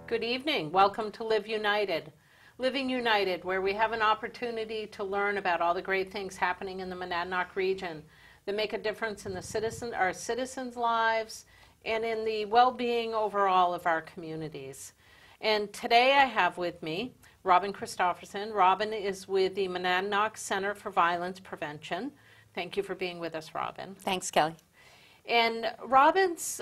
Good evening. Welcome to Live United. Living United, where we have an opportunity to learn about all the great things happening in the Monadnock region that make a difference in our citizens' lives and in the well-being overall of our communities. And today I have with me Robin Christofferson. Robin is with the Monadnock Center for Violence Prevention. Thank you for being with us, Robin. Thanks, Kelly. And Robin's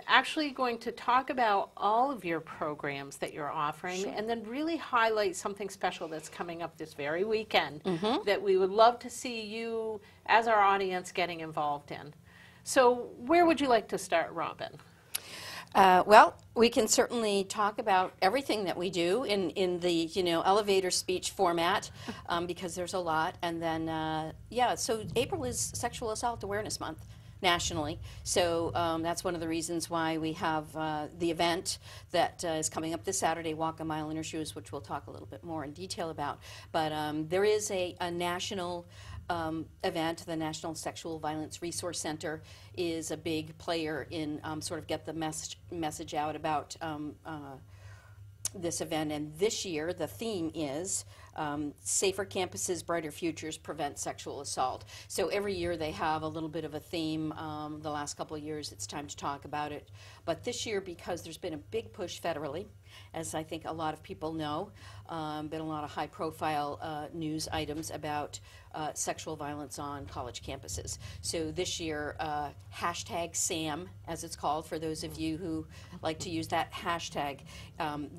actually going to talk about all of your programs that you're offering, and then really highlight something special that's coming up this very weekend that we would love to see you as our audience getting involved in. So where would you like to start, Robin? Well, we can certainly talk about everything that we do in the elevator speech format because there's a lot. And then so April is Sexual Assault Awareness Month nationally. So that's one of the reasons why we have the event that is coming up this Saturday, Walk a Mile in Her Shoes, which we'll talk a little bit more in detail about. But there is a national event. The National Sexual Violence Resource Center is a big player in sort of get the message out about this event. And this year the theme is Safer Campuses, Brighter Futures, Prevent Sexual Assault. So every year they have a little bit of a theme. The last couple of years it's time to talk about it. But this year, because there's been a big push federally, as I think a lot of people know, been a lot of high-profile news items about sexual violence on college campuses. So this year, hashtag SAM, as it's called, for those of you who like to use that hashtag,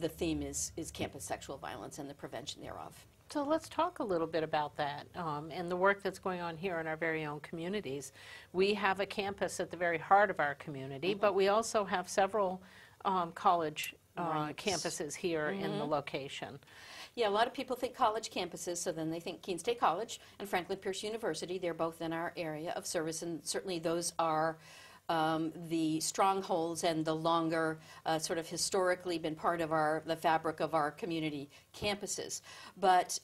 the theme is campus sexual violence and the prevention thereof. So let's talk a little bit about that and the work that's going on here in our very own communities. We have a campus at the very heart of our community, but we also have several college campuses here in the location. Yeah, a lot of people think college campuses, so then they think Keene State College and Franklin Pierce University. They're both in our area of service, and certainly those are the strongholds and the longer, sort of historically been part of the fabric of our community campuses. But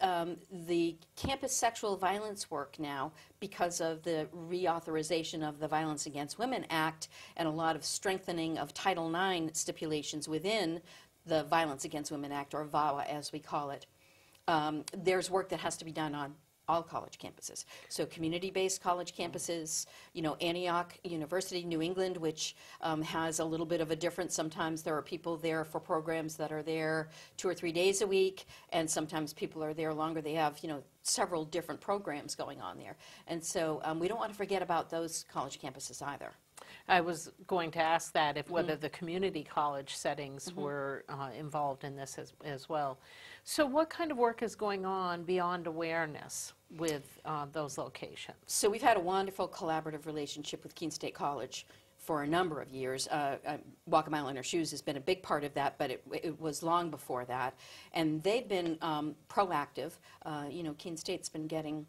the campus sexual violence work now, because of the reauthorization of the Violence Against Women Act and a lot of strengthening of Title IX stipulations within the Violence Against Women Act, or VAWA as we call it, there's work that has to be done on all college campuses. So community-based college campuses, Antioch University, New England, which has a little bit of a difference. Sometimes there are people there for programs that are there 2 or 3 days a week, and sometimes people are there longer. They have, several different programs going on there. And so we don't want to forget about those college campuses either. I was going to ask that, if whether the community college settings were involved in this as well. So what kind of work is going on beyond awareness with those locations? So we've had a wonderful collaborative relationship with Keene State College for a number of years. Walk a Mile in Her Shoes has been a big part of that, but it was long before that. And they've been proactive. Keene State's been getting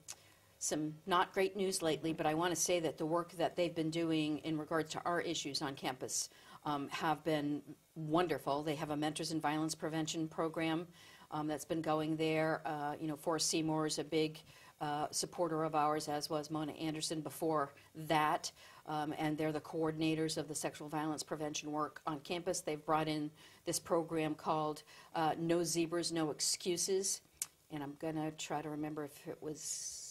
some not great news lately, but I want to say that the work that they've been doing in regards to our issues on campus have been wonderful. They have a Mentors in Violence Prevention program that's been going there. Forrest Seymour is a big supporter of ours, as was Mona Anderson before that, and they're the coordinators of the sexual violence prevention work on campus. They've brought in this program called No Zebras, No Excuses, and I'm going to try to remember if it was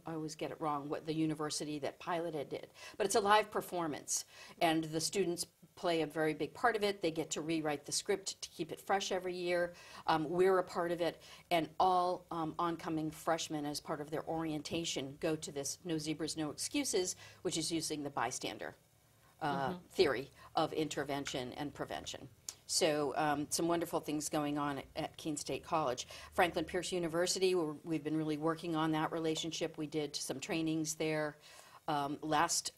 I always get it wrong, what the university that piloted it. But it's a live performance, and the students play a very big part of it. They get to rewrite the script to keep it fresh every year. We're a part of it, and all oncoming freshmen, as part of their orientation, go to this No Zebras, No Excuses, which is using the bystander theory of intervention and prevention. So some wonderful things going on at Keene State College. Franklin Pierce University, we've been really working on that relationship. We did some trainings there last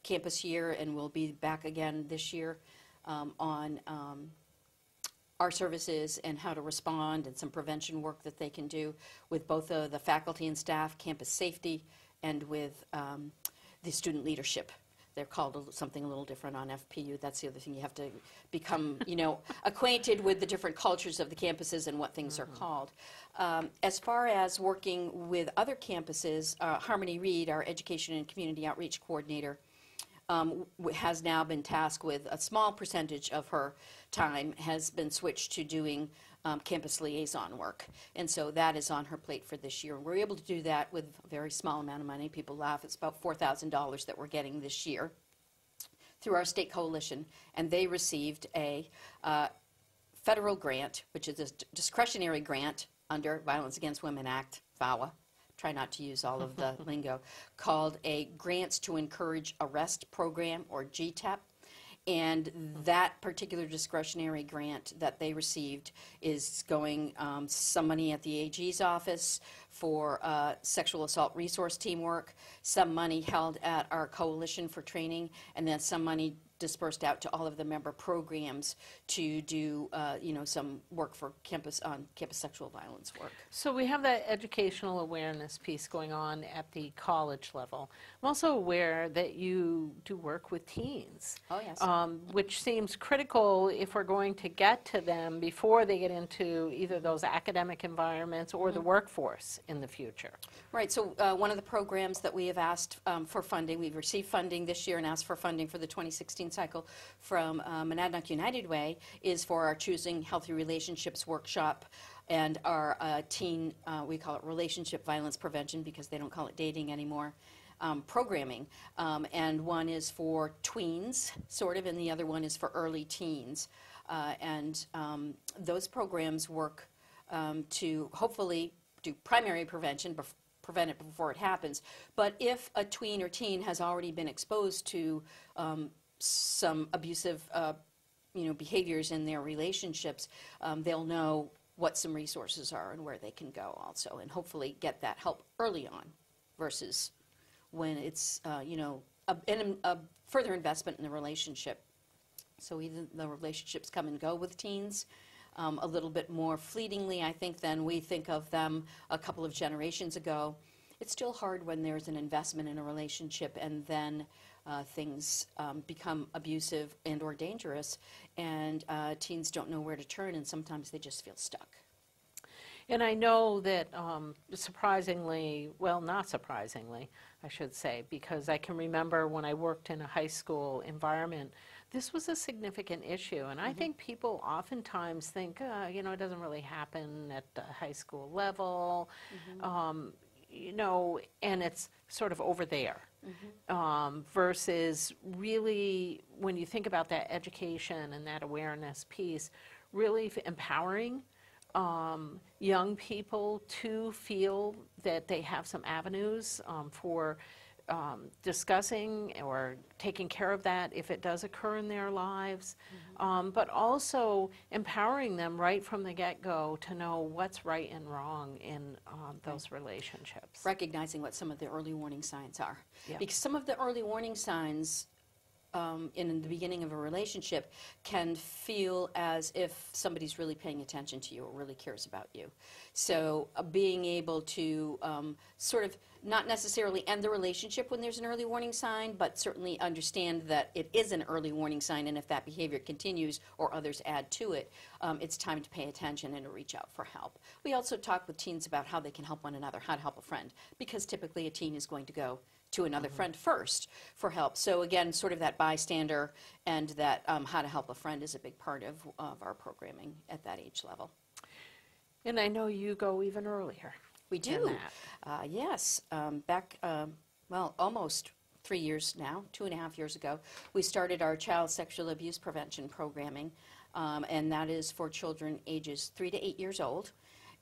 campus year, and we'll be back again this year on our services and how to respond, and some prevention work that they can do with both the faculty and staff, campus safety, and with the student leadership. They're called something a little different on FPU. That's the other thing. You have to become, acquainted with the different cultures of the campuses and what things are called. As far as working with other campuses, Harmony Reed, our Education and Community Outreach Coordinator, has now been tasked with a small percentage of her time has been switched to doing campus liaison work. And so that is on her plate for this year. We're able to do that with a very small amount of money. People laugh. It's about $4,000 that we're getting this year through our state coalition. And they received a federal grant, which is a discretionary grant under Violence Against Women Act, VAWA. Try not to use all of the lingo, called a Grants to Encourage Arrest Program, or GTAP. And that particular discretionary grant that they received is going some money at the AG's office for sexual assault resource team work, some money held at our coalition for training, and then some money dispersed out to all of the member programs to do, some work for campus sexual violence work. So we have that educational awareness piece going on at the college level. I'm also aware that you do work with teens. Oh, yes. Which seems critical if we're going to get to them before they get into either those academic environments or the workforce in the future. Right, so one of the programs that we have asked for funding, we've received funding this year and asked for funding for the 2016 cycle from Monadnock United Way, is for our Choosing Healthy Relationships workshop and our teen, we call it relationship violence prevention because they don't call it dating anymore, programming. And one is for tweens, sort of, and the other one is for early teens. And those programs work to hopefully do primary prevention, prevent it before it happens. But if a tween or teen has already been exposed to some abusive behaviors in their relationships, they'll know what some resources are and where they can go also, and hopefully get that help early on versus when it's a further investment in the relationship. So even the relationships come and go with teens a little bit more fleetingly, I think, than we think of them a couple of generations ago. It's still hard when there's an investment in a relationship and then things become abusive and or dangerous, and teens don't know where to turn, and sometimes they just feel stuck. And I know that surprisingly, well, not surprisingly, I should say, because I can remember when I worked in a high school environment, this was a significant issue. And I think people oftentimes think, it doesn't really happen at the high school level, and it's sort of over there. Versus really, when you think about that education and that awareness piece, really empowering young people to feel that they have some avenues for discussing or taking care of that if it does occur in their lives, but also empowering them right from the get-go to know what's right and wrong in those relationships. Recognizing what some of the early warning signs are. Yeah. Because some of the early warning signs in the beginning of a relationship can feel as if somebody's really paying attention to you or really cares about you. So being able to sort of not necessarily end the relationship when there's an early warning sign, but certainly understand that it is an early warning sign, and if that behavior continues or others add to it, it's time to pay attention and to reach out for help. We also talk with teens about how they can help one another, how to help a friend, because typically a teen is going to go to another friend first for help. So again, sort of that bystander and that how to help a friend is a big part of our programming at that age level. And I know you go even earlier. We do. Yes. Back, almost 3 years now, 2.5 years ago, we started our child sexual abuse prevention programming, and that is for children ages 3 to 8 years old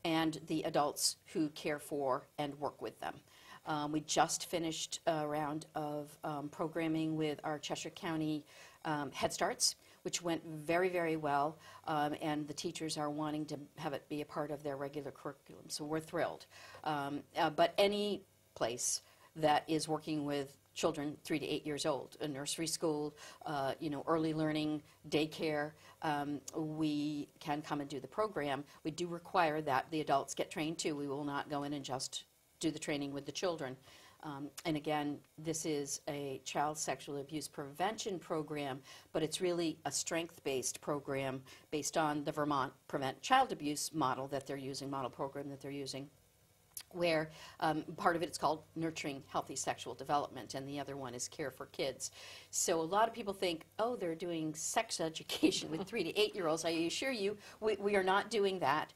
and the adults who care for and work with them. We just finished a round of programming with our Cheshire County Head Starts, which went very, very well, and the teachers are wanting to have it be a part of their regular curriculum, so we're thrilled. But any place that is working with children 3 to 8 years old, a nursery school, early learning, daycare, we can come and do the program. We do require that the adults get trained too. We will not go in and just do the training with the children. And again, this is a child sexual abuse prevention program, but it's really a strength-based program based on the Vermont Prevent Child Abuse model that they're using, model program that they're using. where part of it's called Nurturing Healthy Sexual Development, and the other one is Care for Kids. So a lot of people think, oh, they're doing sex education with 3 to 8-year-olds. I assure you, we are not doing that.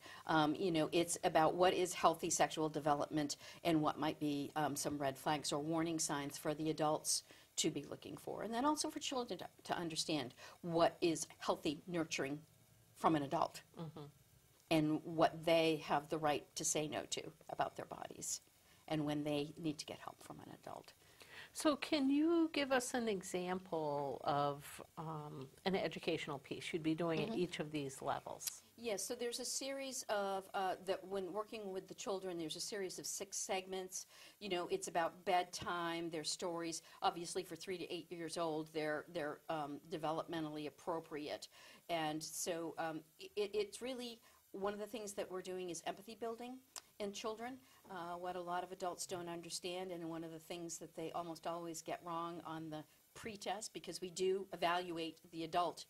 You know, it's about what is healthy sexual development and what might be some red flags or warning signs for the adults to be looking for. And then also for children to understand what is healthy nurturing from an adult. And what they have the right to say no to about their bodies, and when they need to get help from an adult. So can you give us an example of an educational piece you'd be doing at each of these levels? Yes, so there's a series of, that when working with the children, there's a series of 6 segments. You know, it's about bedtime, their stories. Obviously for 3 to 8 years old, they're developmentally appropriate. And so it's really, one of the things that we're doing is empathy building in children, what a lot of adults don't understand, and one of the things that they almost always get wrong on the pre-test, because we do evaluate the adult,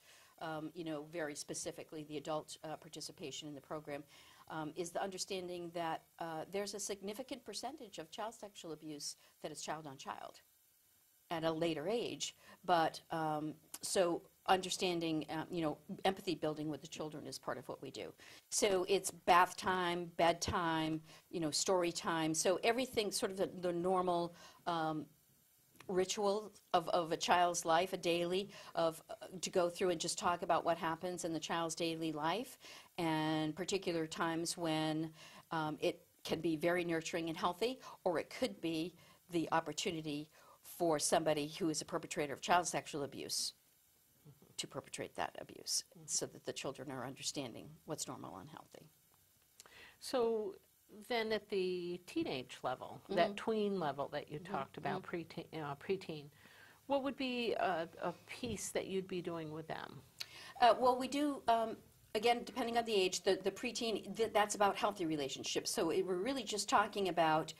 you know, very specifically, the adult participation in the program, is the understanding that there's a significant percentage of child sexual abuse that is child on child at a later age. But so understanding, you know, empathy building with the children is part of what we do. So it's bath time, bedtime, you know, story time. So everything, sort of the normal ritual of a child's life, a daily, to go through and just talk about what happens in the child's daily life, and particular times when it can be very nurturing and healthy, or it could be the opportunity for somebody who is a perpetrator of child sexual abuse to perpetrate that abuse, so that the children are understanding what's normal and healthy. So then at the teenage level, that tween level that you talked about, preteen, what would be a piece that you'd be doing with them? Well, we do, again, depending on the age, the preteen, that's about healthy relationships. So we're really just talking about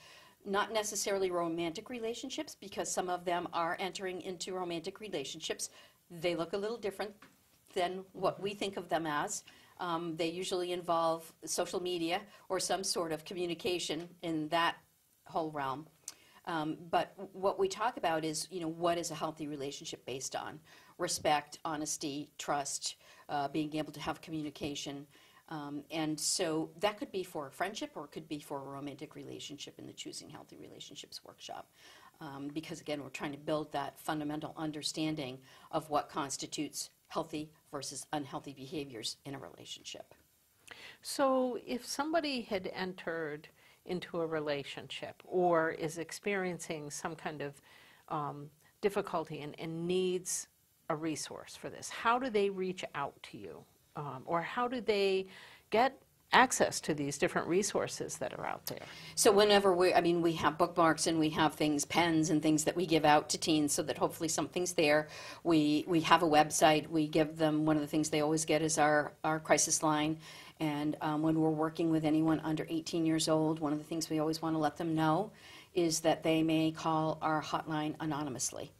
not necessarily romantic relationships, because some of them are entering into romantic relationships. They look a little different than what we think of them as. They usually involve social media or some sort of communication in that whole realm. But what we talk about is, you know, what is a healthy relationship based on? Respect, honesty, trust, being able to have communication. And so that could be for a friendship, or it could be for a romantic relationship in the Choosing Healthy Relationships workshop. Because again, we're trying to build that fundamental understanding of what constitutes healthy versus unhealthy behaviors in a relationship. So if somebody had entered into a relationship or is experiencing some kind of difficulty and needs a resource for this, how do they reach out to you? Or how do they get access to these different resources that are out there? So whenever we have bookmarks and we have things, pens and things that we give out to teens, so that hopefully something's there. We have a website. We give them, one of the things they always get is our crisis line. And when we're working with anyone under 18 years old, one of the things we always want to let them know is that they may call our hotline anonymously.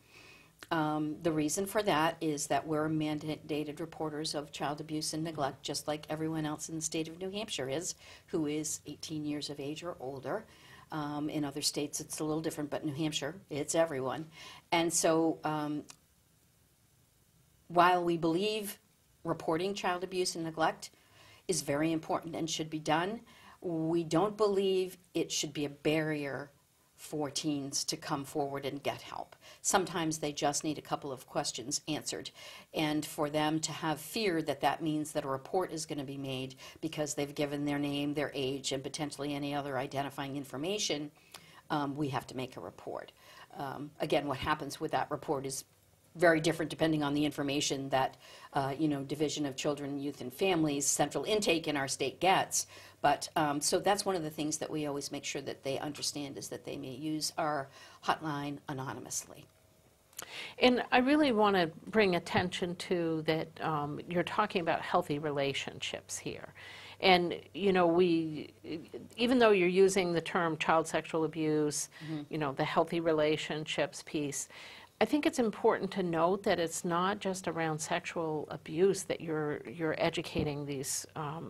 The reason for that is that we're mandated reporters of child abuse and neglect, just like everyone else in the state of New Hampshire is, who is 18 years of age or older. In other states it's a little different, but New Hampshire, it's everyone. And so while we believe reporting child abuse and neglect is very important and should be done, we don't believe it should be a barrier for teens to come forward and get help. Sometimes they just need a couple of questions answered, and for them to have fear that that means that a report is going to be made because they've given their name, their age, and potentially any other identifying information, we have to make a report. Again, what happens with that report is very different depending on the information that Division of Children, Youth, and Families central intake in our state gets. But so that's one of the things that we always make sure that they understand, is that they may use our hotline anonymously. And I really want to bring attention to that you're talking about healthy relationships here. And, even though you're using the term child sexual abuse, the healthy relationships piece, I think it's important to note that it's not just around sexual abuse that you're educating these,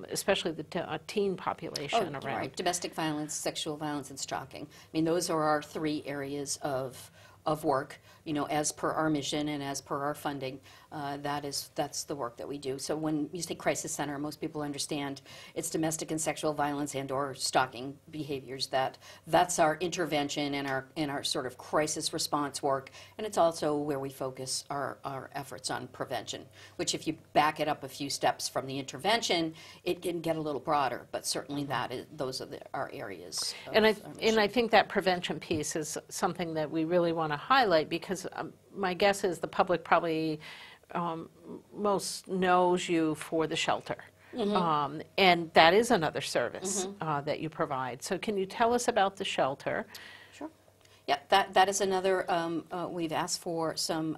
especially the teen population around. Right. Domestic violence, sexual violence, and stalking. I mean, those are our 3 areas of work, as per our mission and as per our funding. That's the work that we do. So when you say crisis center, most people understand it's domestic and sexual violence and or stalking behaviors. That's our intervention and our sort of crisis response work, and it's also where we focus our efforts on prevention, which if you back it up a few steps from the intervention, it can get a little broader, but certainly those are our areas. And I think that prevention piece is something that we really want to highlight, because my guess is the public probably most knows you for the shelter. And that is another service that you provide. So can you tell us about the shelter? Sure. Yeah, that is another, we've asked for some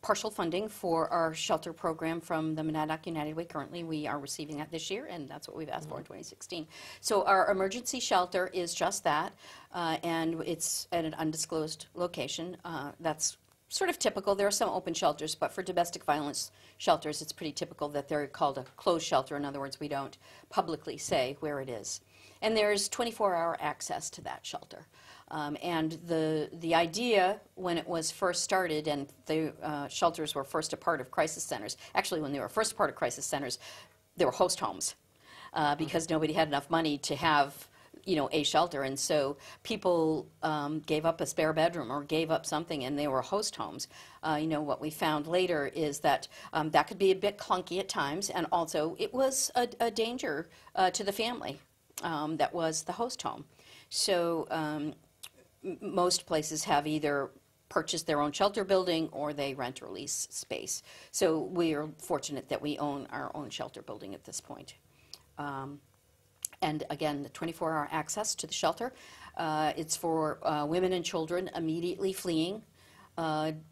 partial funding for our shelter program from the Monadnock United Way. Currently, we are receiving that this year, and that's what we've asked for in 2016. So our emergency shelter is just that, and it's at an undisclosed location. That's sort of typical. There are some open shelters, but for domestic violence shelters, it's pretty typical that they're called a closed shelter. In other words, we don't publicly say where it is. And there's 24-hour access to that shelter. And the idea when it was first started, and the shelters were first a part of crisis centers, actually when they were first a part of crisis centers, they were host homes because nobody had enough money to have a shelter, and so people gave up a spare bedroom or gave up something, and they were host homes. What we found later is that that could be a bit clunky at times, and also it was a danger to the family that was the host home. So most places have either purchased their own shelter building or they rent or lease space. So we are fortunate that we own our own shelter building at this point. And again, the 24-hour access to the shelter, it's for women and children immediately fleeing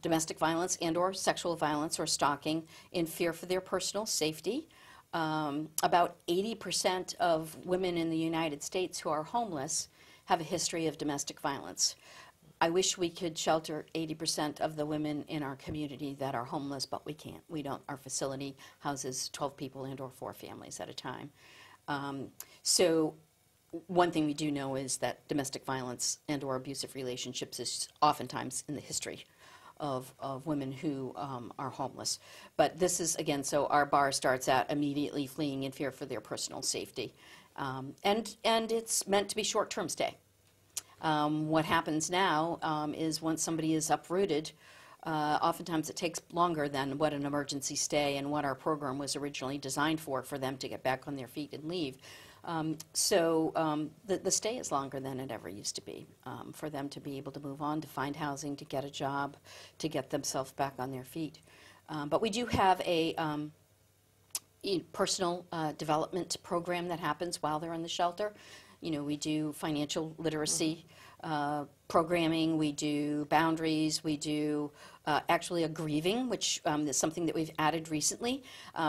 domestic violence and or sexual violence or stalking in fear for their personal safety. About 80% of women in the United States who are homeless have a history of domestic violence. I wish we could shelter 80% of the women in our community that are homeless, but we can't. We don't. Our facility houses 12 people and or 4 families at a time. So one thing we do know is that domestic violence and or abusive relationships is oftentimes in the history of women who are homeless. But this is, again, so our bar starts at immediately fleeing in fear for their personal safety. And it's meant to be short-term stay. What happens now is once somebody is uprooted, oftentimes it takes longer than what an emergency stay and what our program was originally designed for them to get back on their feet and leave. So the stay is longer than it ever used to be for them to be able to move on, to find housing, to get a job, to get themselves back on their feet. But we do have a personal development program that happens while they're in the shelter. We do financial literacy programming, we do boundaries, we do actually a grieving, which is something that we've added recently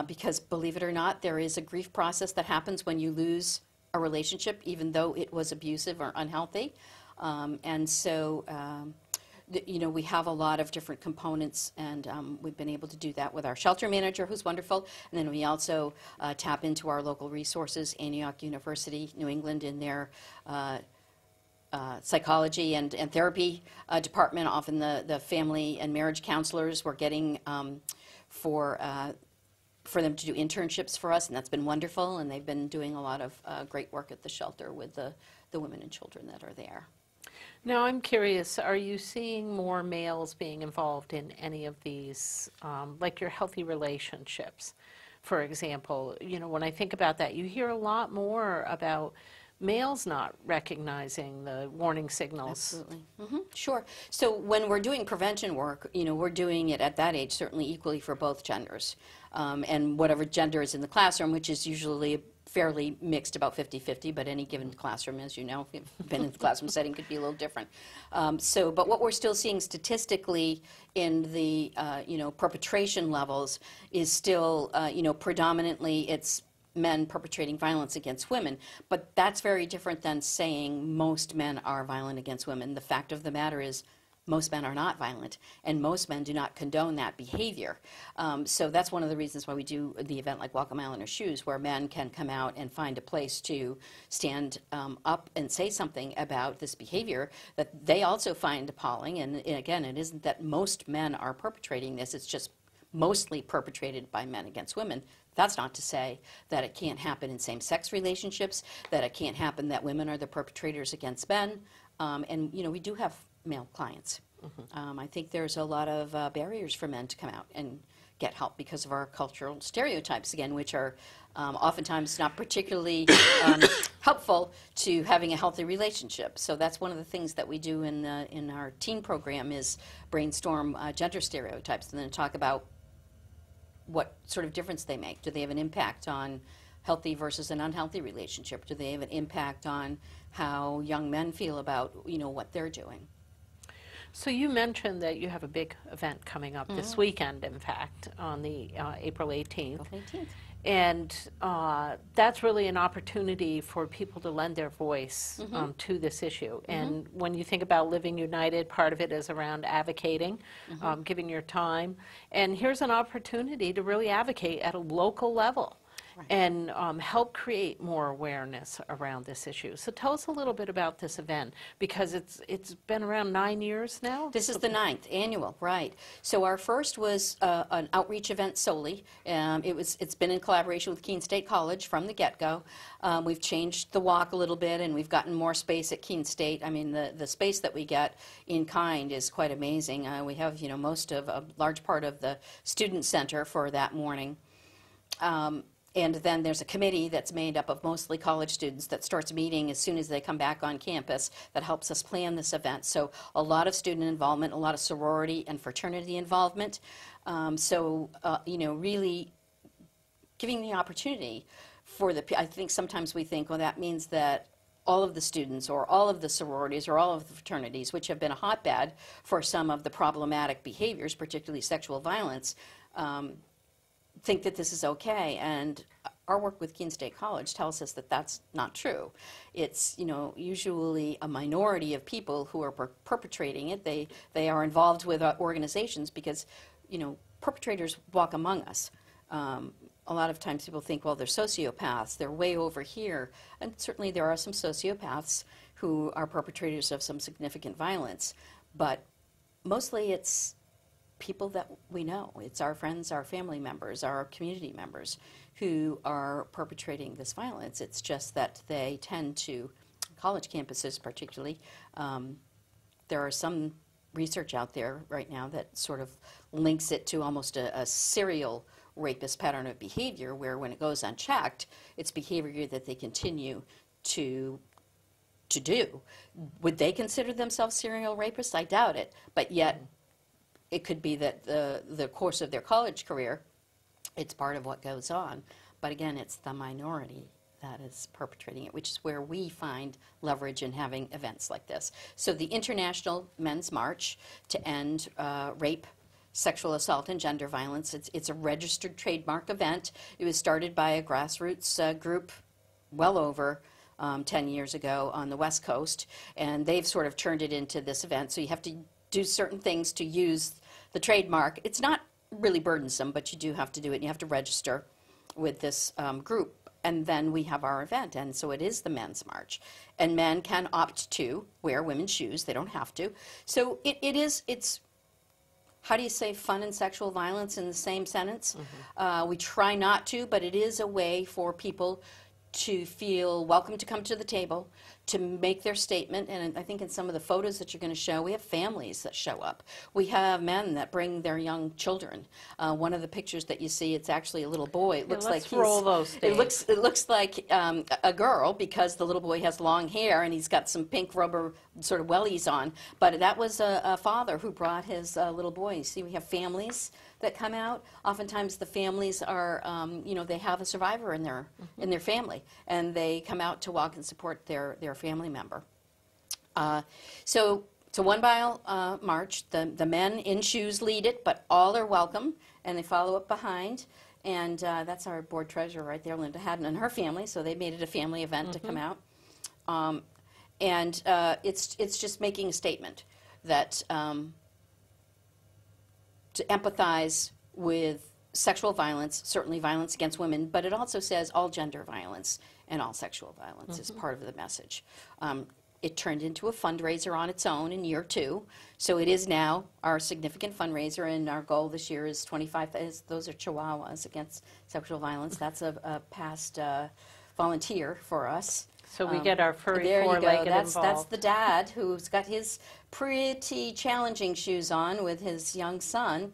because, believe it or not, there is a grief process that happens when you lose a relationship, even though it was abusive or unhealthy. And so we have a lot of different components, and we've been able to do that with our shelter manager, who's wonderful. And then we also tap into our local resources, Antioch University, New England, in their psychology and therapy department. Often the family and marriage counselors were getting for them to do internships for us, and that's been wonderful. And they've been doing a lot of great work at the shelter with the women and children that are there. Now, I'm curious, are you seeing more males being involved in any of these, like your healthy relationships, for example? When I think about that, you hear a lot more about males not recognizing the warning signals. Absolutely. Sure. So when we're doing prevention work, we're doing it at that age certainly equally for both genders. And whatever gender is in the classroom, which is usually fairly mixed, about 50-50, but any given classroom, as you know, if you've been in the classroom setting, could be a little different. But what we're still seeing statistically in the, perpetration levels is still, predominantly it's men perpetrating violence against women. But that's very different than saying most men are violent against women. The fact of the matter is most men are not violent, and most men do not condone that behavior. So that's one of the reasons why we do the event like Walk a Mile in Her Shoes, where men can come out and find a place to stand up and say something about this behavior that they also find appalling. And again, it isn't that most men are perpetrating this, it's just mostly perpetrated by men against women. That's not to say that it can't happen in same-sex relationships, that it can't happen that women are the perpetrators against men. And, you know, we do have male clients. I think there's a lot of barriers for men to come out and get help because of our cultural stereotypes, again, which are oftentimes not particularly helpful to having a healthy relationship. So that's one of the things that we do in our teen program is brainstorm gender stereotypes and then talk about what sort of difference they make. Do they have an impact on healthy versus an unhealthy relationship? Do they have an impact on how young men feel about, you know, what they're doing? So you mentioned that you have a big event coming up this weekend, in fact, on the April 18th. April 18th. And that's really an opportunity for people to lend their voice to this issue. And when you think about Living United, part of it is around advocating, giving your time. And here's an opportunity to really advocate at a local level. Right. And help create more awareness around this issue. So tell us a little bit about this event, because it's been around 9 years now? This is the 9th annual, right. So our first was an outreach event solely. It's been in collaboration with Keene State College from the get-go. We've changed the walk a little bit, and we've gotten more space at Keene State. I mean, the space that we get in kind is quite amazing. We have, you know, a large part of the student center for that morning. And then there's a committee that's made up of mostly college students that starts meeting as soon as they come back on campus that helps us plan this event. So a lot of student involvement, a lot of sorority and fraternity involvement. You know, really giving the opportunity for I think sometimes we think, well, that means that all of the students or all of the sororities or all of the fraternities, which have been a hotbed for some of the problematic behaviors, particularly sexual violence, think that this is okay, and our work with Keene State College tells us that that's not true. It's, you know, usually a minority of people who are perpetrating it. They are involved with organizations because, you know, perpetrators walk among us. A lot of times people think, well, they're sociopaths, they're way over here, and certainly there are some sociopaths who are perpetrators of some significant violence, but mostly it's people that we know. It's our friends, our family members, our community members who are perpetrating this violence. It's just that they tend to, college campuses particularly, there are some research out there right now that sort of links it to almost a serial rapist pattern of behavior where when it goes unchecked, it's behavior that they continue to do. Would they consider themselves serial rapists? I doubt it, but yet it could be that the course of their college career, it's part of what goes on. But again, it's the minority that is perpetrating it, which is where we find leverage in having events like this. So the International Men's March to End Rape, Sexual Assault, and Gender Violence, it's a registered trademark event. It was started by a grassroots group well over 10 years ago on the West Coast, and they've sort of turned it into this event. So you have to do certain things to use the trademark. It's not really burdensome, but you do have to do it, and you have to register with this group. And then we have our event, and so it is the Men's March. And men can opt to wear women's shoes. They don't have to. So it's, how do you say fun and sexual violence in the same sentence? We try not to, but it is a way for people to feel welcome to come to the table, to make their statement. And I think in some of the photos that you're going to show, we have families that show up. We have men that bring their young children. One of the pictures that you see, it's actually a little boy. It looks like roll those days. It looks like a girl because the little boy has long hair and he's got some pink rubber sort of wellies on. But that was a father who brought his little boy. You see, we have families that come out. Oftentimes the families are, you know, they have a survivor in their family, and they come out to walk and support their family member. So it's a 1 mile march. The men in shoes lead it, but all are welcome, and they follow up behind. And that's our board treasurer right there, Linda Haddon, and her family, so they made it a family event to come out. And it's just making a statement. that to empathize with sexual violence, certainly violence against women, but it also says all gender violence and all sexual violence is part of the message. It turned into a fundraiser on its own in year 2, so it is now our significant fundraiser, and our goal this year is 25. Those are Chihuahuas against sexual violence. That's a past volunteer for us. So we get our furry There you go. four-legged That's involved. the dad who's got his pretty challenging shoes on with his young son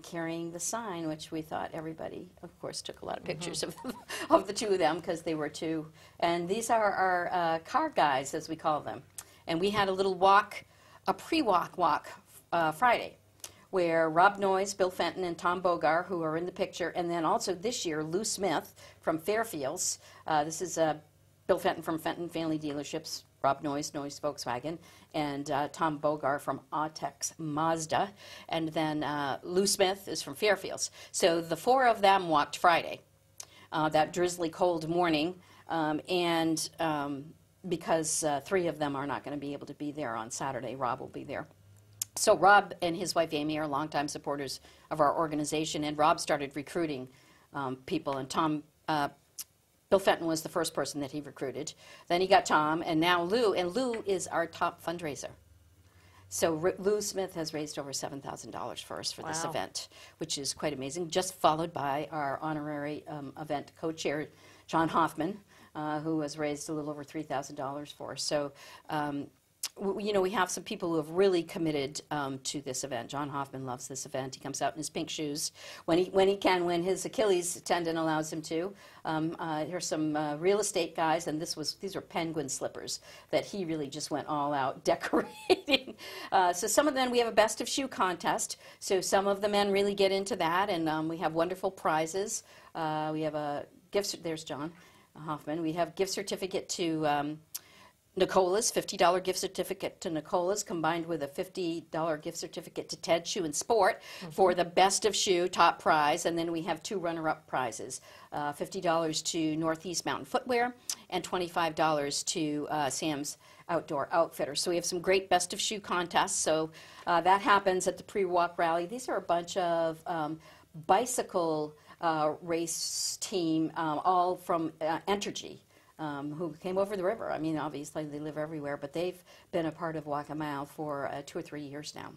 carrying the sign, which we thought everybody, of course, took a lot of pictures of the two of them because they were two. And these are our car guys, as we call them. And we had a little walk, a pre-walk Friday, where Rob Noyes, Bill Fenton, and Tom Bogar, who are in the picture, and then also this year, Lou Smith from Fairfields. This is Bill Fenton from Fenton Family Dealerships, Rob Noyes, Volkswagen, and Tom Bogar from Autex Mazda, and then Lou Smith is from Fairfields. So the 4 of them walked Friday, that drizzly cold morning, and because 3 of them are not going to be able to be there on Saturday, Rob will be there. So Rob and his wife Amy are longtime supporters of our organization, and Rob started recruiting people, and Bill Fenton was the first person that he recruited. Then he got Tom, and now Lou, and Lou is our top fundraiser. So Lou Smith has raised over $7,000 for us for this event, which is quite amazing, just followed by our honorary event co-chair, John Hoffman, who has raised a little over $3,000 for us. So you know, we have some people who have really committed to this event. John Hoffman loves this event. He comes out in his pink shoes when he can, when his Achilles tendon allows him to. Here's some real estate guys, and these are penguin slippers that he really just went all out decorating. So some of them, we have a best of shoe contest. So some of the men really get into that, and we have wonderful prizes. We have a gift. There's John Hoffman. We have gift certificate to Nicola's, $50 gift certificate to Nicola's, combined with a $50 gift certificate to Ted Shoe and Sport for the best of shoe, top prize. And then we have 2 runner-up prizes, $50 to Northeast Mountain Footwear and $25 to Sam's Outdoor Outfitters. So we have some great best of shoe contests. So that happens at the pre-walk rally. These are a bunch of bicycle race team, all from Entergy. Who came over the river. I mean, obviously they live everywhere, but they've been a part of Walk a Mile for 2 or 3 years now.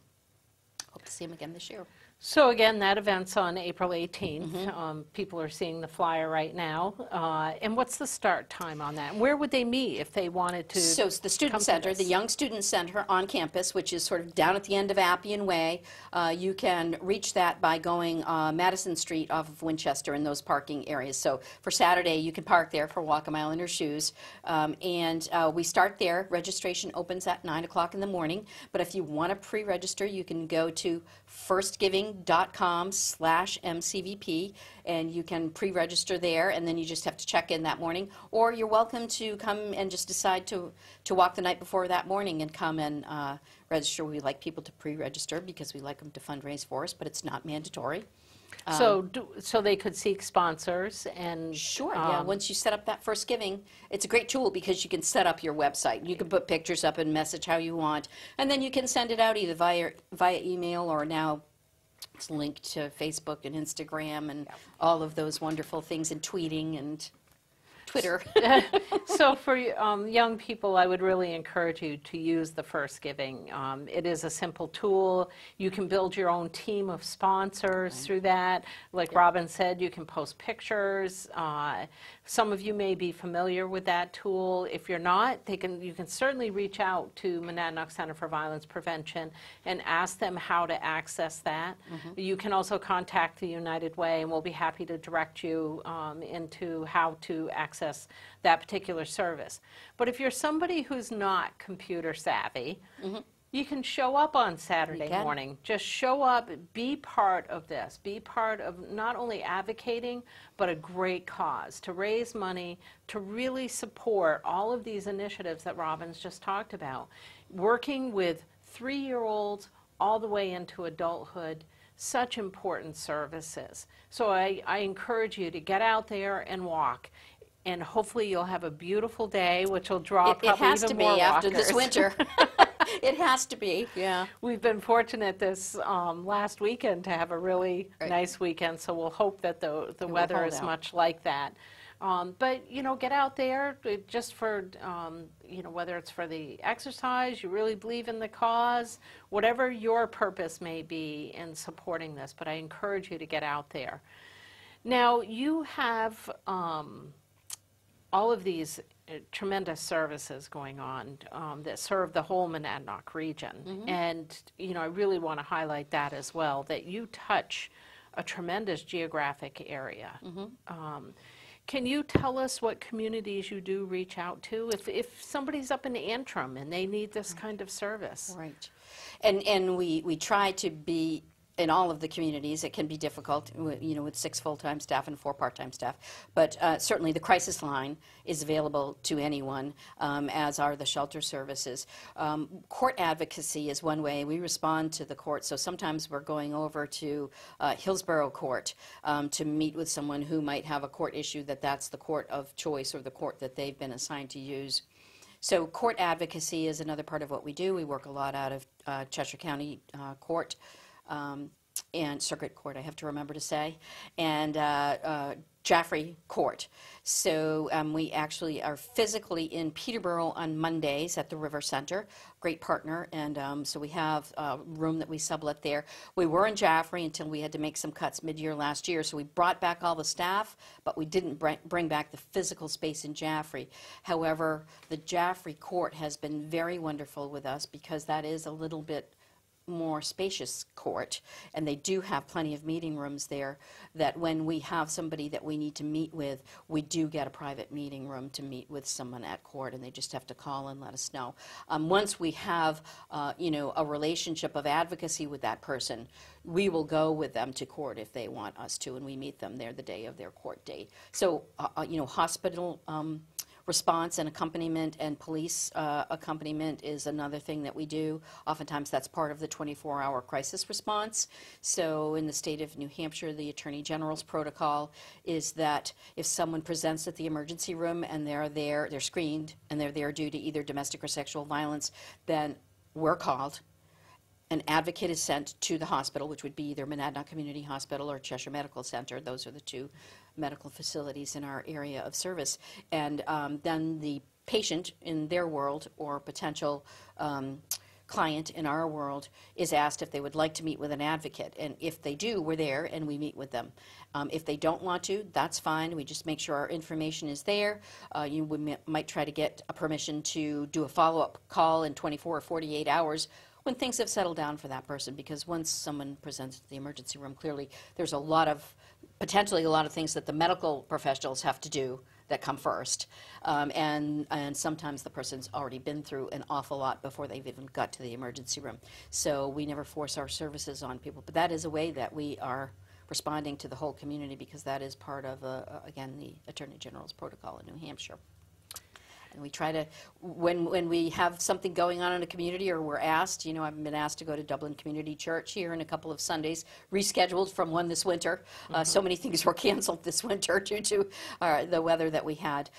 Hope to see them again this year. So again, that event's on April 18th. People are seeing the flyer right now. And what's the start time on that? Where would they meet if they wanted to? So it's the Student Center, the Young Student Center on campus, which is sort of down at the end of Appian Way. You can reach that by going Madison Street off of Winchester in those parking areas. So for Saturday, you can park there for Walk a Mile in your shoes. And we start there. Registration opens at 9 o'clock in the morning. But if you want to pre-register, you can go to firstgiving.com/MCVP, and you can pre-register there, and then you just have to check in that morning. Or you're welcome to come and just decide to walk the night before that morning and come and register. We like people to pre-register because we like them to fundraise for us, but it's not mandatory. So they could seek sponsors and... Sure, yeah. Once you set up that First Giving, it's a great tool because you can set up your website. You can put pictures up and message how you want, and then you can send it out either via email, or now it's linked to Facebook and Instagram and all of those wonderful things, and tweeting and Twitter. So for young people, I would really encourage you to use the First Giving. It is a simple tool. You can build your own team of sponsors through that. Like Robin said, you can post pictures. Some of you may be familiar with that tool. If you're not, you can certainly reach out to Monadnock Center for Violence Prevention and ask them how to access that. You can also contact the United Way, and we'll be happy to direct you into how to access that particular service. But if you're somebody who's not computer savvy, you can show up on Saturday morning. Just show up, be part of this. Be part of not only advocating, but a great cause to raise money to really support all of these initiatives that Robin's just talked about. Working with 3-year-olds all the way into adulthood, such important services. So I encourage you to get out there and walk. And hopefully you'll have a beautiful day, which will draw probably even more walkers. It has to be after this winter. It has to be, yeah. We've been fortunate this last weekend to have a really Right. nice weekend, so we'll hope that the will weather hold is out. much like that. But, get out there just for, whether it's for the exercise, you really believe in the cause, whatever your purpose may be in supporting this, but I encourage you to get out there. Now, you have all of these tremendous services going on that serve the whole Monadnock region. And, I really want to highlight that as well, that you touch a tremendous geographic area. Can you tell us what communities you do reach out to? If somebody's up in Antrim and they need this kind of service. Right. And we try to be in all of the communities. It can be difficult, with 6 full-time staff and 4 part-time staff. But certainly the crisis line is available to anyone, as are the shelter services. Court advocacy is one way. We respond to the court. So sometimes we're going over to Hillsborough Court to meet with someone who might have a court issue that's the court of choice or the court that they've been assigned to use. So court advocacy is another part of what we do. We work a lot out of Cheshire County Court. And Circuit Court, I have to remember to say, and Jaffrey Court. So we actually are physically in Peterborough on Mondays at the River Center, great partner, and so we have a room that we sublet there. We were in Jaffrey until we had to make some cuts mid-year last year, so we brought back all the staff, but we didn't bring back the physical space in Jaffrey. However, the Jaffrey Court has been very wonderful with us because that is a little bit more spacious court, and they do have plenty of meeting rooms there, that when we have somebody that we need to meet with, we do get a private meeting room to meet with someone at court, and they just have to call and let us know. Once we have a relationship of advocacy with that person, we will go with them to court if they want us to, and we meet them there the day of their court date. So hospital response and accompaniment and police accompaniment is another thing that we do. Oftentimes that's part of the 24-hour crisis response. So in the state of New Hampshire, the Attorney General's protocol is that if someone presents at the emergency room and they're screened, and they're there due to either domestic or sexual violence, then we're called. An advocate is sent to the hospital, which would be either Monadnock Community Hospital or Cheshire Medical Center. Those are the 2 medical facilities in our area of service. And then the patient in their world or potential client in our world is asked if they would like to meet with an advocate. And if they do, we're there and we meet with them. If they don't want to, that's fine. We just make sure our information is there. We might try to get a permission to do a follow-up call in 24 or 48 hours when things have settled down for that person, because once someone presents to the emergency room, clearly there's potentially a lot of things that the medical professionals have to do that come first. And sometimes the person's already been through an awful lot before they've even got to the emergency room. So we never force our services on people. But that is a way that we are responding to the whole community, because that is part of, again, the Attorney General's protocol in New Hampshire. And we try to, when we have something going on in a community, or we're asked, I've been asked to go to Dublin Community Church here in a couple of Sundays, rescheduled from one this winter. So many things were canceled this winter due to the weather that we had.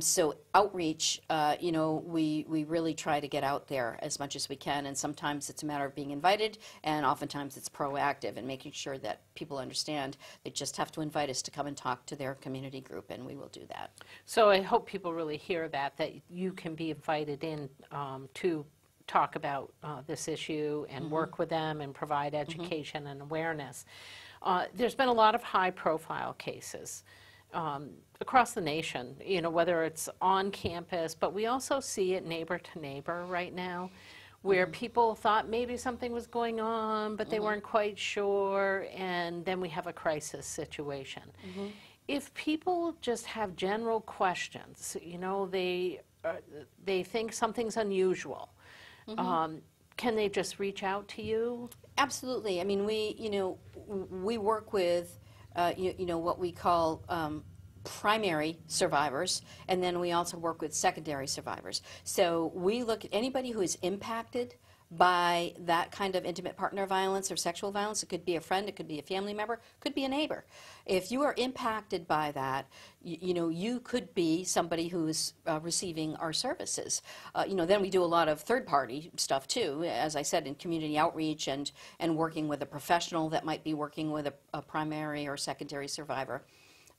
So outreach, we really try to get out there as much as we can, and sometimes it's a matter of being invited, and oftentimes it's proactive and making sure that people understand they just have to invite us to come and talk to their community group, and we will do that. So I hope people really hear that you can be invited in to talk about this issue and work with them and provide education and awareness. There's been a lot of high-profile cases across the nation, whether it's on campus, but we also see it neighbor to neighbor right now, where people thought maybe something was going on, but they weren't quite sure, and then we have a crisis situation. If people just have general questions, they think something's unusual, can they just reach out to you? Absolutely. I mean, we work with, what we call primary survivors, and then we also work with secondary survivors. So we look at anybody who is impacted by that kind of intimate partner violence or sexual violence. It could be a friend, it could be a family member, could be a neighbor. If you are impacted by that, you could be somebody who is receiving our services. Then we do a lot of third-party stuff too, as I said, in community outreach and working with a professional that might be working with a primary or secondary survivor.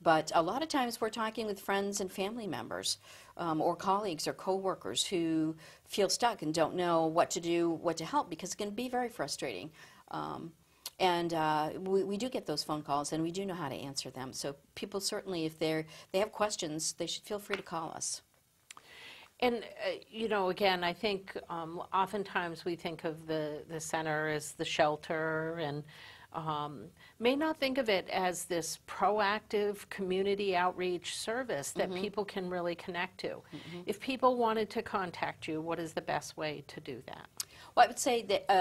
But a lot of times we're talking with friends and family members or colleagues or coworkers who feel stuck and don't know what to do, what to help, because it can be very frustrating. We do get those phone calls, and we do know how to answer them. So people certainly, if they have questions, they should feel free to call us. And, again, I think oftentimes we think of the center as the shelter and may not think of it as this proactive community outreach service that people can really connect to. If people wanted to contact you, what is the best way to do that? Well, I would say that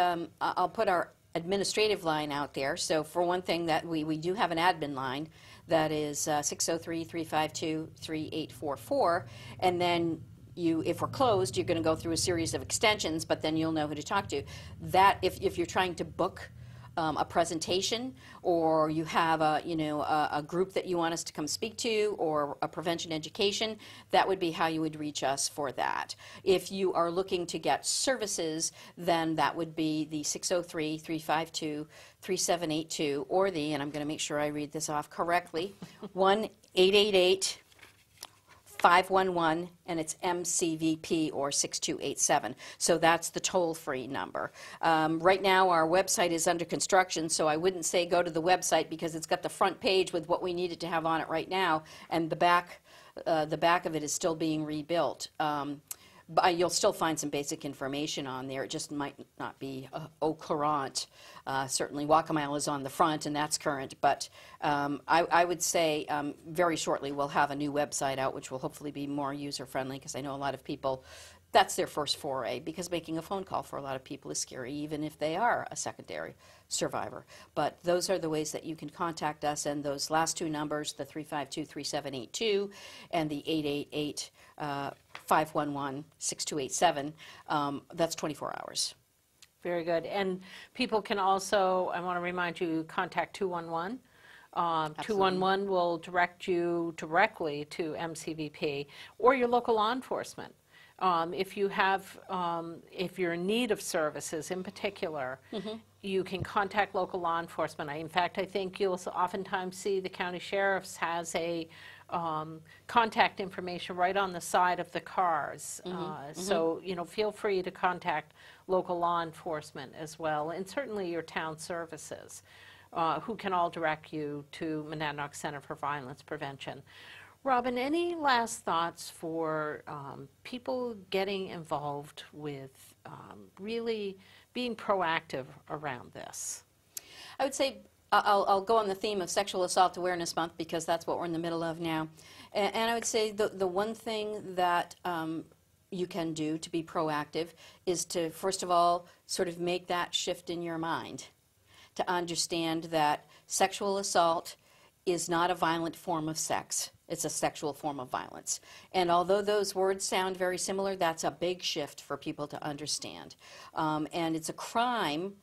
I'll put our administrative line out there. So for one thing, that we do have an admin line that is 603-352-3844, and then if we're closed, you're going to go through a series of extensions, but then you'll know who to talk to. That if you're trying to book a presentation, or you have a group that you want us to come speak to, or a prevention education, that would be how you would reach us for that. If you are looking to get services, then that would be the 603-352-3782, or and I'm going to make sure I read this off correctly, 1-888 511, and it's MCVP or 6287. So that's the toll-free number. Right now our website is under construction, so I wouldn't say go to the website because it's got the front page with what we needed to have on it right now, and the back of it is still being rebuilt. But you'll still find some basic information on there. It just might not be au courant. Certainly Waccamaw is on the front, and that's current. But I would say very shortly we'll have a new website out, which will hopefully be more user-friendly, because I know a lot of people, that's their first foray, because making a phone call for a lot of people is scary, even if they are a secondary survivor. But those are the ways that you can contact us, and those last two numbers, the 352-3782 and the 888 511-6287, that's 24 hours. Very good. And people can also, I want to remind you, contact 211. 211 will direct you directly to MCVP or your local law enforcement. If you're in need of services in particular, you can contact local law enforcement. In fact, I think you'll oftentimes see the county sheriff's has a contact information right on the side of the cars. So, feel free to contact local law enforcement as well, and certainly your town services, who can all direct you to Monadnock Center for Violence Prevention. Robin, any last thoughts for people getting involved with really being proactive around this? I would say I'll go on the theme of Sexual Assault Awareness Month, because that's what we're in the middle of now. And I would say the one thing that you can do to be proactive is to, first of all, sort of make that shift in your mind, to understand that sexual assault is not a violent form of sex. It's a sexual form of violence. And although those words sound very similar, that's a big shift for people to understand. And it's a crime.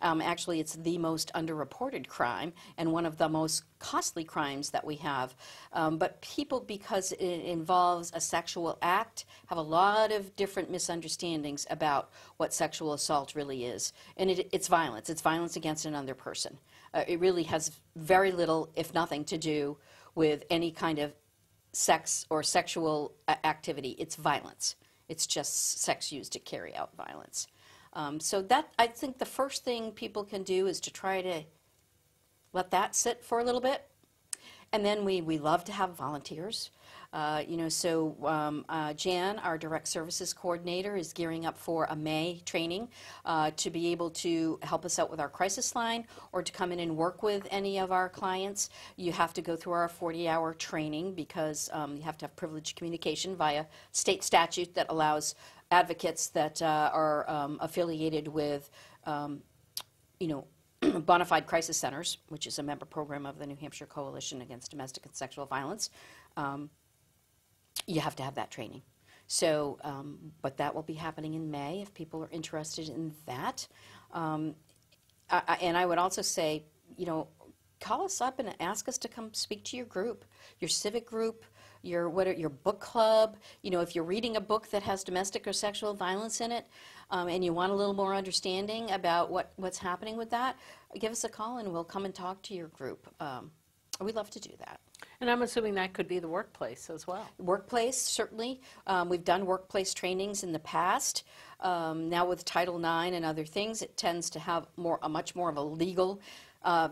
Actually, it's the most underreported crime and one of the most costly crimes that we have. But people, because it involves a sexual act, have a lot of different misunderstandings about what sexual assault really is. And it's violence. It's violence against another person. It really has very little, if nothing, to do with any kind of sex or sexual activity. It's violence. It's just sex used to carry out violence. So that, I think the first thing people can do is to try to let that sit for a little bit. And then we love to have volunteers. Jan, our direct services coordinator, is gearing up for a May training to be able to help us out with our crisis line, or to come in and work with any of our clients. You have to go through our 40-hour training, because you have to have privileged communication via state statute that allows advocates that are affiliated with, bona fide crisis centers, which is a member program of the New Hampshire Coalition Against Domestic and Sexual Violence. You have to have that training. So, but that will be happening in May if people are interested in that. And I would also say, call us up and ask us to come speak to your group, your civic group, your book club. If you're reading a book that has domestic or sexual violence in it, and you want a little more understanding about what's happening with that, give us a call and we'll come and talk to your group. We'd love to do that. And I'm assuming that could be the workplace as well. Workplace, certainly. We've done workplace trainings in the past. Now with Title IX and other things, it tends to have much more of a legal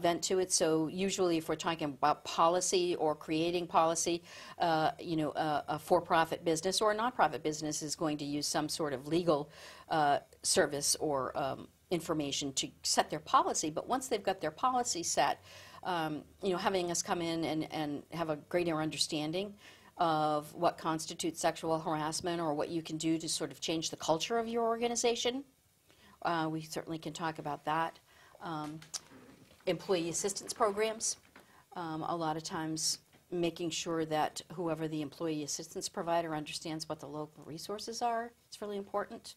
bent to it. So usually if we're talking about policy or creating policy, a for-profit business or a non-profit business is going to use some sort of legal service or information to set their policy. But once they've got their policy set, having us come in and have a greater understanding of what constitutes sexual harassment or what you can do to sort of change the culture of your organization. We certainly can talk about that. Employee assistance programs, a lot of times making sure that whoever the employee assistance provider understands what the local resources are. It's really important.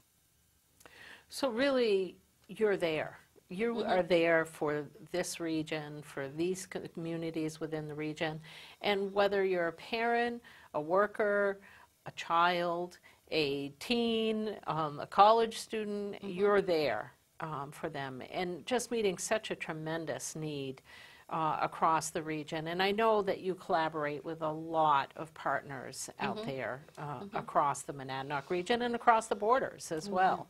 So really, you're there. You are there for this region, for these communities within the region. And whether you're a parent, a worker, a child, a teen, a college student, you're there for them. And just meeting such a tremendous need across the region. And I know that you collaborate with a lot of partners out there across the Monadnock region and across the borders as well.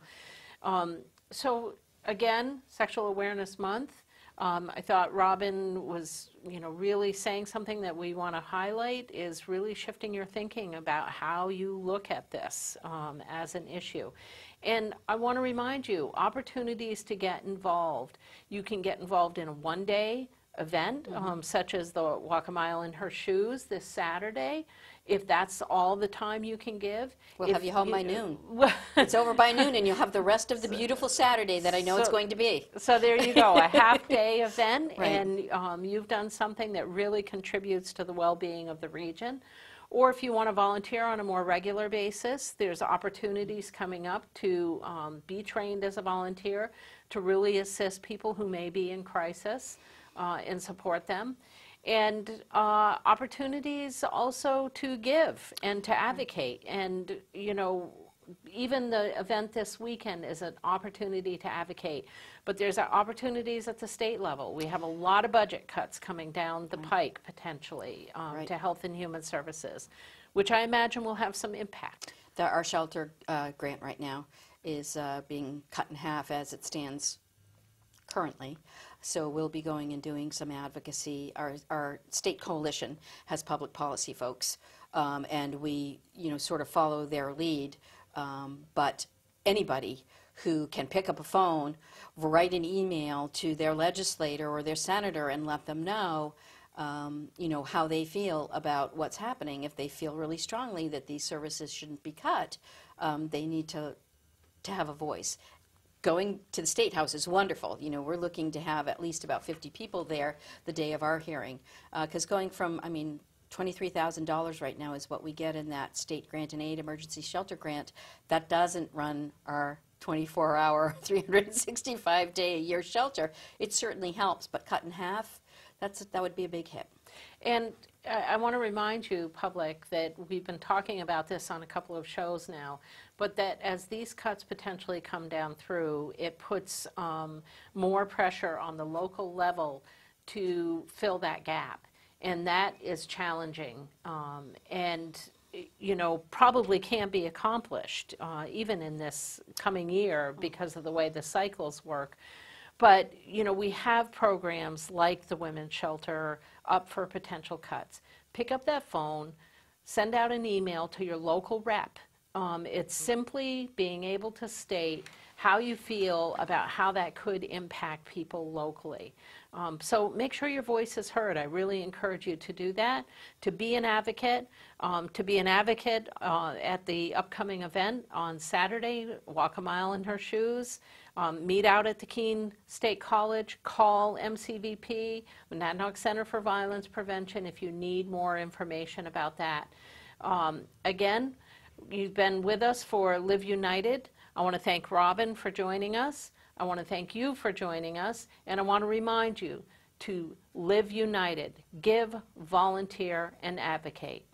So again, Sexual Awareness Month. I thought Robin was, really saying something that we want to highlight is really shifting your thinking about how you look at this as an issue. And I want to remind you, opportunities to get involved. You can get involved in a one-day event, such as the Walk a Mile in Her Shoes this Saturday, if that's all the time you can give. We'll have you home by noon. It's over by noon, and you'll have the rest of the beautiful Saturday that I know it's going to be. So there you go, a half-day event, Right. and you've done something that really contributes to the well-being of the region. Or if you want to volunteer on a more regular basis, there's opportunities coming up to be trained as a volunteer to really assist people who may be in crisis and support them. And opportunities also to give and to advocate. And, even the event this weekend is an opportunity to advocate. But there's opportunities at the state level. We have a lot of budget cuts coming down the pike, potentially, to Health and Human Services, which I imagine will have some impact. Our shelter grant right now is being cut in half as it stands currently. So we'll be going and doing some advocacy. Our state coalition has public policy folks, and we, sort of follow their lead. But anybody who can pick up a phone, write an email to their legislator or their senator and let them know, how they feel about what's happening. If they feel really strongly that these services shouldn't be cut, they need to have a voice. Going to the State House is wonderful. We're looking to have at least about 50 people there the day of our hearing. Because going from, $23,000 right now is what we get in that state grant and aid emergency shelter grant. That doesn't run our 24-hour, 365-day-a-year shelter. It certainly helps, but cut in half, that would be a big hit. And I want to remind you, public, that we've been talking about this on a couple of shows now, but that as these cuts potentially come down through, it puts more pressure on the local level to fill that gap. And that is challenging and, probably can't be accomplished even in this coming year because of the way the cycles work. But, we have programs like the Women's Shelter up for potential cuts. Pick up that phone, send out an email to your local rep. It's simply being able to state how you feel about how that could impact people locally. So make sure your voice is heard. I really encourage you to do that, to be an advocate, at the upcoming event on Saturday, Walk a Mile in Her Shoes, meet out at the Keene State College, call MCVP, Monadnock Center for Violence Prevention, if you need more information about that. Again, You've been with us for Live United. I want to thank Robin for joining us. I want to thank you for joining us. And I want to remind you to live united, give, volunteer, and advocate.